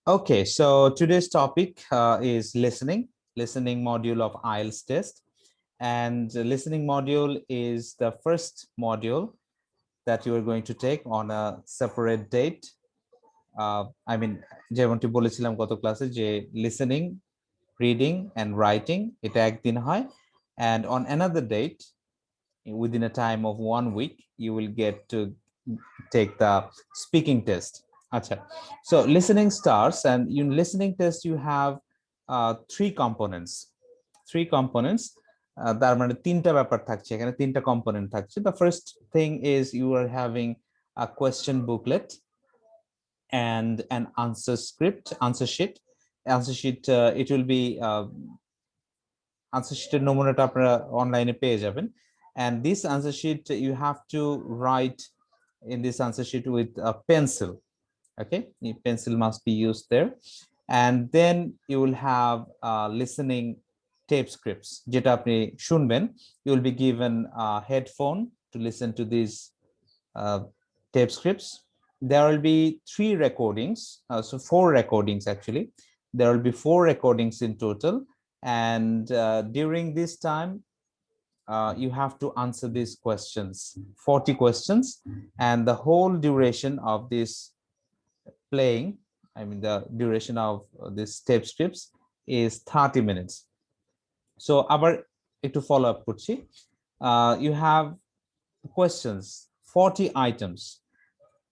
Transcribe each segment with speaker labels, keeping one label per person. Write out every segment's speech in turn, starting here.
Speaker 1: Okay, so today's topic is listening module of IELTS test. And the listening module is the first module that you are going to take on a separate date. I mean, যেমনটি বলেছিলাম গত ক্লাসে যে listening, reading and writing এটা একদিন হয়, and on another date within a time of 1 week you will get to take the speaking test. Acha. So listening starts, and in listening test you have three components. তার মানে তিনটা ব্যাপার থাকছে এখানে, তিনটা কম্পোনেন্ট থাকছে. The first thing is you are having a question booklet and an answer sheet. It will be answer sheet নমুনাটা আপনারা অনলাইনে পেয়ে যাবেন, and this answer sheet you have to write in this answer sheet with a pencil. Okay, the pencil must be used there. And then you will have listening tape scripts যেটা আপনি শুনবেন. You will be given a headphone to listen to these tape scripts. There will be 3 recordings, so 4 recordings actually. There will be 4 recordings in total, and during this time you have to answer these questions, 40 questions, and the whole duration of this playing, I mean the duration of this tape scripts is 30 minutes. So abar ekটু follow up করছি. You have questions, 40 items,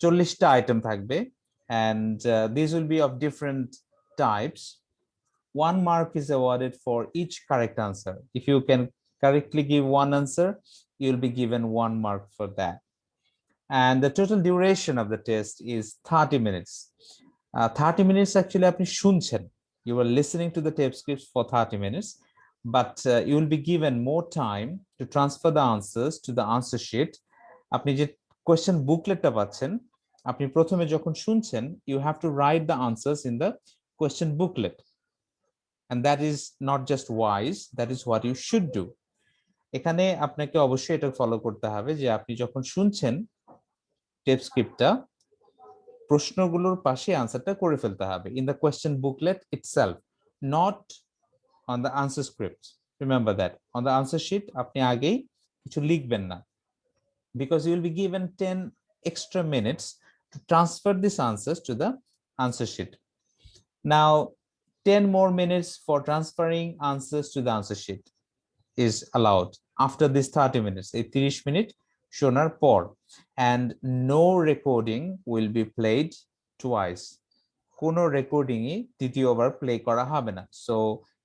Speaker 1: 40টা item থাকবে, and these will be of different types. 1 mark is awarded for each correct answer. If you can correctly give one answer, you will be given 1 mark for that. And the total duration of the test is 30 minutes. 30 minutes actually apni shunchen, you are listening to the tape scripts for 30 minutes, but you will be given more time to transfer the answers to the answer sheet. Apni je question booklet ta pacchen, apni prothome jokhon shunchen, you have to write the answers in the question booklet, and that is not just wise, that is what you should do. এখানে আপনাকে অবশ্যই এটা follow করতে হবে যে আপনি যখন শুনছেন টেপ স্ক্রিপ্টটা, প্রশ্নগুলোর পাশে আনসারটা করে ফেলতে হবে in the question booklet itself, not on the answer script. Remember that on the answer sheet আপনি আগেই কিছু লিখবেন না, because you will be given 10 extra minutes to transfer these answers to the answer sheet. Now 10 more minutes for transferring answers to the answer sheet is allowed after this 30 minutes, এই 30 minute শোনার পর, and no recording will be played twice. কোনো রেকর্ডিংই দ্বিতীয়বার play করা হবে না. So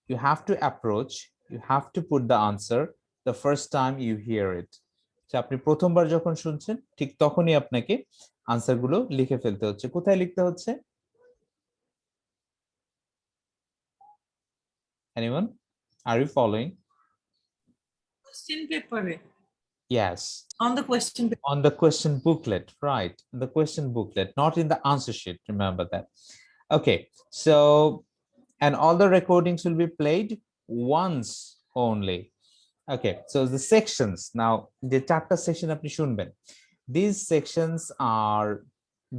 Speaker 1: you have to approach, you have to put the answer the first time you hear it. So আপনি প্রথমবার যখন শুনছেন ঠিক তখনই আপনাকে আনসারগুলো লিখে ফেলতে হচ্ছে. কোথায় লিখতে হচ্ছে? Anyone? Are you following?
Speaker 2: Question paper.
Speaker 1: Yes.
Speaker 2: On the question paper.
Speaker 1: On the question booklet, right? The question booklet, not in the answer sheet. Remember that. Okay. So, and all the recordings will be played once only. Okay. So the sections now, the chapter section apni shunben. These sections are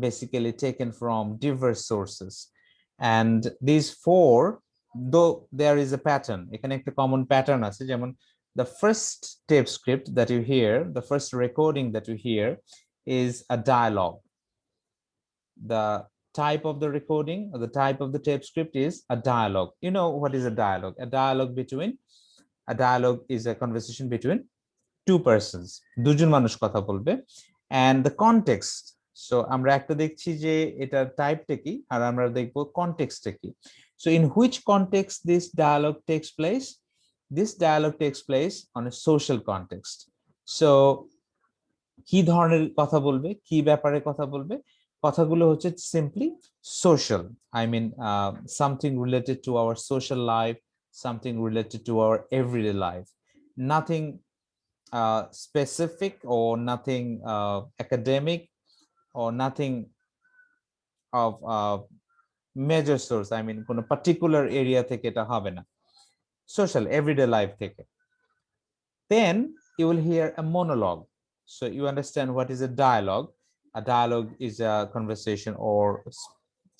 Speaker 1: basically taken from diverse sources, and these 4, though there is a pattern, এখানে একটা common pattern আছে, যেমন the first tape script that you hear, the first recording that you hear is a dialogue. The type of the recording or the type of the tape script is a dialogue. You know what is a dialogue? A dialogue is a conversation between 2 persons. দুজন মানুষ কথা বলবে, and the context. So আমরা একটা দেখছি যে এটা টাইপটা কি, আর আমরা দেখব কনটেক্সটটা কি. So in which context this dialogue takes place? This dialogue takes place on a social context. So কি ধরনের কথা বলবে, কি ব্যাপারে কথা বলবে, কথাগুলো হচ্ছে simply social. I mean something related to our social life, something related to our everyday life. Nothing specific or nothing academic or nothing of major source. I mean কোনো particular area থেকে এটা হবে না, social everyday life থেকে. Then you will hear a monologue. So you understand what is a dialogue. A dialogue is a conversation or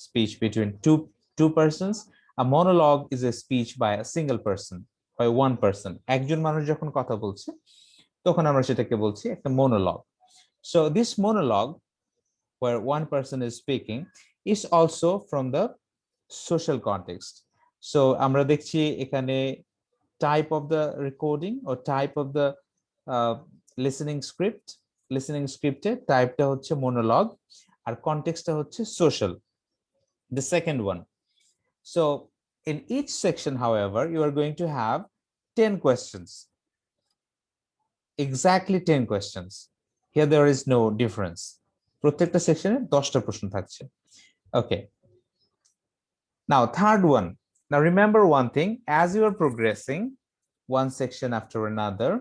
Speaker 1: speech between 2 two persons. A monologue is a speech by a single person, by one person. একজন মানুষ যখন কথা বলছে তখন আমরা সেটাকে বলছি একটা monologue. So this monologue where one person is speaking is also from the social context. So আমরা দেখছি এখানে type of the recording or type of the listening scripted টাইপটা হচ্ছে monologue আর কনটেক্সটটা হচ্ছে social, the second one. So in each section, however, you are going to have 10 questions, exactly 10 questions. Here there is no difference. প্রত্যেকটা সেকশনে 10টা প্রশ্ন থাকছে. Okay. Now third one. Now remember one thing, as you are progressing one section after another,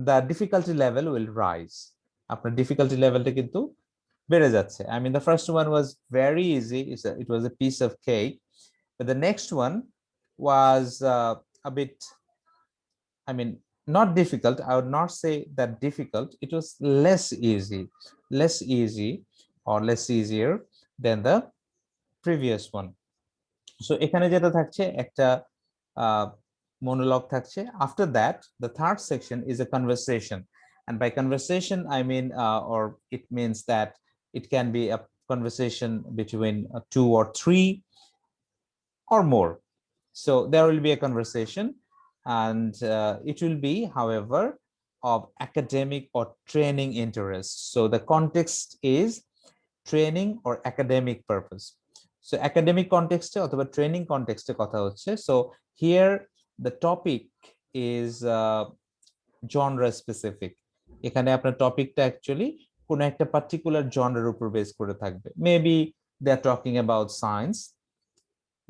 Speaker 1: the difficulty level will rise. আপনার difficulty levelটা কিন্তু বেড়ে যাচ্ছে. I mean, the first one was very easy. It was a piece of cake. But the next one was a bit, I mean, not difficult. I would not say that difficult. It was less easy or less easier than the previous one. So এখানে যেটা থাকছে একটা monologue থাকছে. After that, the third section is a conversation. And by conversation, I mean, or it means that it can be a conversation between two or three or more. So there will be a conversation, and it will be, however, of academic or training interest. So the context is training or academic purpose. So academic context or training context kotha hocche. So here the topic is genre specific. এখানে আপনার টপিকটা actually কোন একটা particular জনরার উপর base করে থাকবে. Maybe they are talking about science,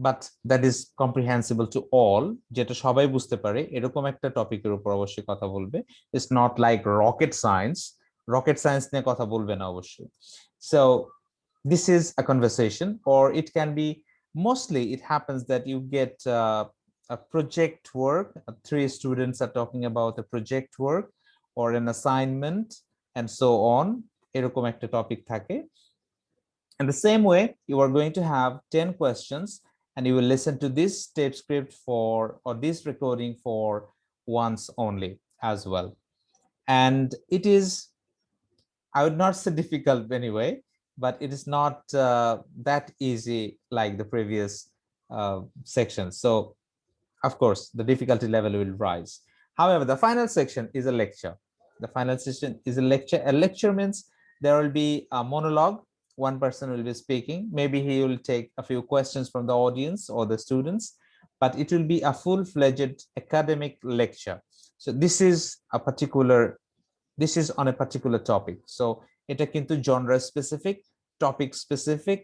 Speaker 1: but that is comprehensible to all, যেটা সবাই বুঝতে পারে এরকম একটা টপিকের উপর অবশ্যই কথা বলবে. It's not like rocket science নিয়ে কথা বলবে না অবশ্যই. So this is a conversation, or it can be, mostly it happens that you get a project work. Three students are talking about a project work or an assignment and so on. এরকম একটা topic থাকে. In the same way, you are going to have 10 questions, and you will listen to this tape script for, or this recording for, once only as well. And it is, I would not say difficult anyway, but it is not that easy like the previous sections. So of course the difficulty level will rise. However, the final section is a lecture. The final session is a lecture. A lecture means there will be a monologue. One person will be speaking. Maybe he will take a few questions from the audience or the students, but it will be a full-fledged academic lecture. So this is on a particular topic. So এটা কিন্তু genre specific, topic specific,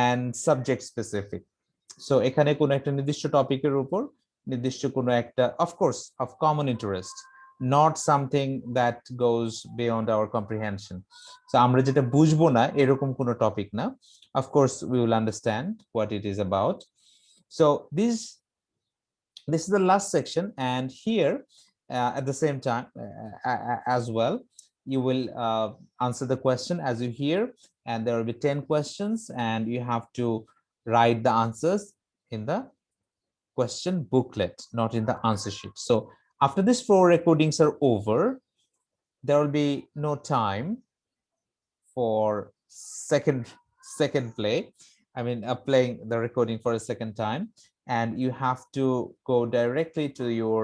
Speaker 1: and subject specific. So এখানে কোনো একটা নির্দিষ্ট টপিকের উপর নির্দিষ্ট কোনো একটা, of course, of common interest, not something that goes beyond our comprehension. So আমরা যেটা বুঝবো না এরকম কোনো টপিক না. Of course we will understand what it is about. So this is the last section, and here at the same time as well, you will answer the question as you hear, and there will be 10 questions, and you have to write the answers in the question booklet, not in the answer sheet. So after these 4 recordings are over, there will be no time for second play. I mean, playing the recording for a second time, and you have to go directly to your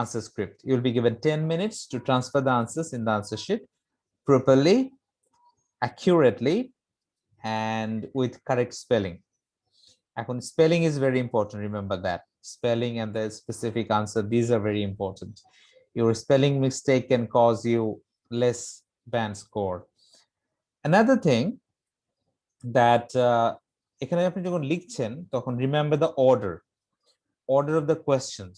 Speaker 1: answer script. You'll be given 10 minutes to transfer the answers in the answer sheet properly, accurately, and with correct spelling. এখন spelling is very important. Remember that spelling and the specific answer, these are very important. Your spelling mistake can cause you less band score. Another thing that এখানে আপনি যখন লিখছেন তখন remember the order of the questions.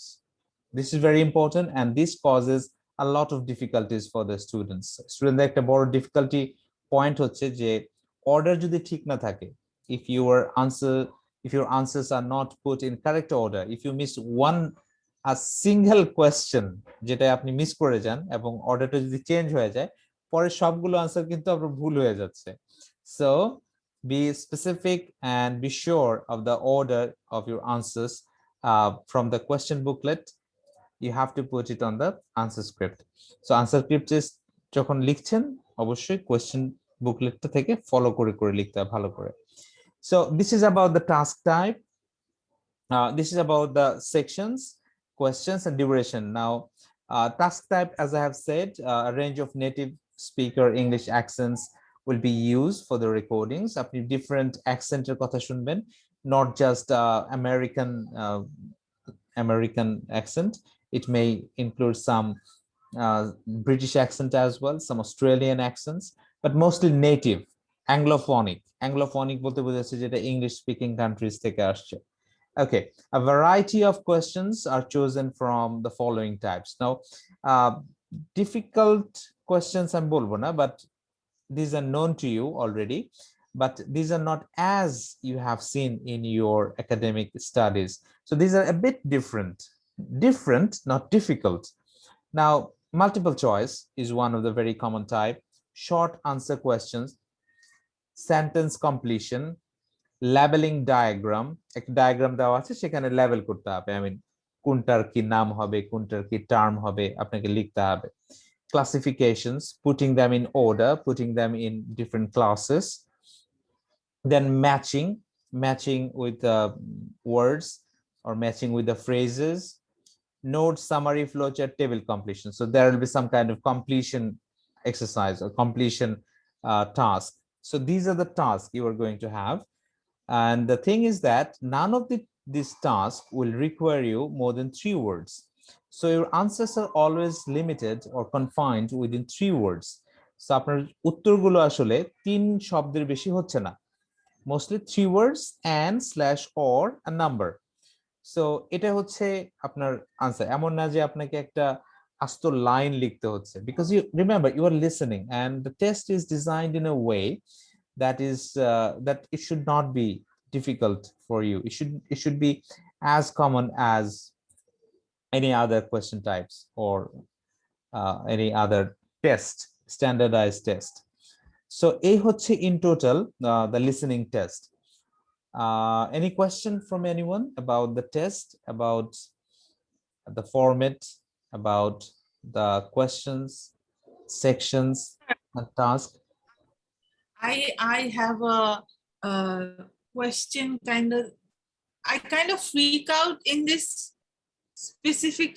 Speaker 1: This is very important, and this causes a lot of difficulties for the students. Students একটা বড় difficulty point হচ্ছে যে order যদি ঠিক না থাকে, if your answers are not put in correct order, if you miss a single question যেটা আপনি মিস করে যান এবং অর্ডারটা যদি চেঞ্জ হয়ে যায়, পরে সবগুলো আনসার কিন্তু আপনার ভুল হয়ে যাচ্ছে. So be specific and be sure of the order of your answers from the question booklet. You have to put it on the answer script. So answer script is যখন লিখছেন অবশ্যই question bookletটা থেকে follow করে করে লিখতে হবে ভালো করে. So this is about the task type. This is about the sections, questions, and duration. Now, task type, as I have said, a range of native speaker English accents will be used for the recordings. আপনি different accented কথা শুনবেন, not just American accent. It may include some British accent as well, some Australian accents, but mostly native, anglophonic. Anglophonic বলতে বোঝাচ্ছে যেটা English speaking countries থেকে আসছে. Okay, a variety of questions are chosen from the following types. Now, difficult questions I'm bolbo na, but these are known to you already, but these are not as you have seen in your academic studies. So these are a bit different, not difficult. Now, multiple choice is one of the very common type, short answer questions, sentence completion, labelling diagram, একটা diagram দেওয়া আছে সেখানে label করতে হবে, I mean কোনটার কি নাম হবে, কোনটার কি টার্ম হবে আপনাকে লিখতে হবে, classifications, putting them in order, putting them in different classes, then matching with the words or matching with the phrases, note, summary, flowchart, table completion. So there will be some kind of completion exercise or completion task. So these are the tasks you are going to have. And the thing is that none of these tasks will require you more than 3 words. So your answers are always limited or confined within 3 words. So আপনার উত্তরগুলো আসলে 3 শব্দের বেশি হচ্ছে না, mostly 3 words and / or a number. So এটা হচ্ছে আপনার আনসার, এমন না যে আপনাকে একটা আস্ত লাইন লিখতে হচ্ছে, because you remember you are listening and the test is designed in a way that is that it should not be difficult for you. It should be as common as any other question types or any other test, standardized test. So এই হচ্ছে in total the listening test. Any question from anyone about the test, about the format, about the questions, sections, and task?
Speaker 2: I have a question I kind of freak out in this specific